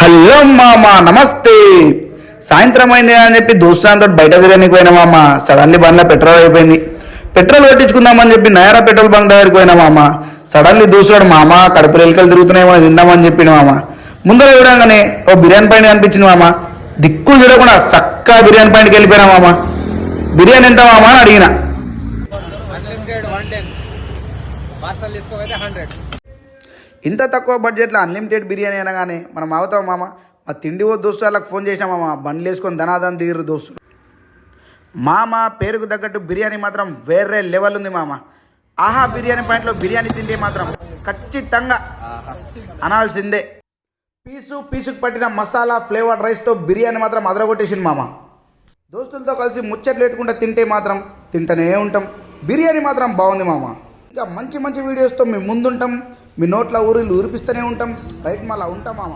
Hello మామ నమస్తే. సాయంత్రం అయింది అని చెప్పి దోస్తాంతో బయట తిరగడానికి పోయినా మామ. సడన్లీ బండ్లో పెట్రోల్ అయిపోయింది. పెట్రోల్ కొట్టించుకుందామని చెప్పి నయారా పెట్రోల్ బంక్ దగ్గరికి పోయినా మామ. సడన్లీ దూసాడు మామ. కడుపులు ఎలుకలు తిరుగుతున్నాయేమో తిందామని చెప్పిన మామ. ముందర చూడంగానే ఓ బిర్యానీ పాయింట్ కనిపించింది మామ. దిక్కులు చూడకుండా చక్కా బిర్యానీ పాయింట్కి వెళ్ళిపోయినా మామ. బిర్యానీ ఎంత మామ అని అడిగిన. ఇంత తక్కువ బడ్జెట్లో అన్లిమిటెడ్ బిర్యానీ అనగానే మనం అవుతాం మామ. మా తిండి ఓ దోస్తులకు ఫోన్ చేసినా మామ. బండ్లు వేసుకొని ధనాదన్ దిగిరు దోస్తులు. మామ పేరుకు తగ్గట్టు బిర్యానీ మాత్రం వేరే లెవెల్ ఉంది మామ. ఆహా బిర్యానీ పాయింట్లో బిర్యానీ తింటే మాత్రం ఖచ్చితంగా అనాల్సిందే. పీసుకు పట్టిన మసాలా ఫ్లేవర్డ్ రైస్తో బిర్యానీ మాత్రం అదరగొట్టేసింది మామ. దోస్తులతో కలిసి ముచ్చట్లు పెట్టుకుంటూ తింటే మాత్రం తింటూనే ఉంటాం. బిర్యానీ మాత్రం బాగుంది మామ. ఇంకా మంచి మంచి వీడియోస్తో మీ ముందుంటాం. మీ నోట్ల ఊరిలు ఊరిపిస్తూనే ఉంటాం. రైట్ మళ్ళా ఉంటాం మామ.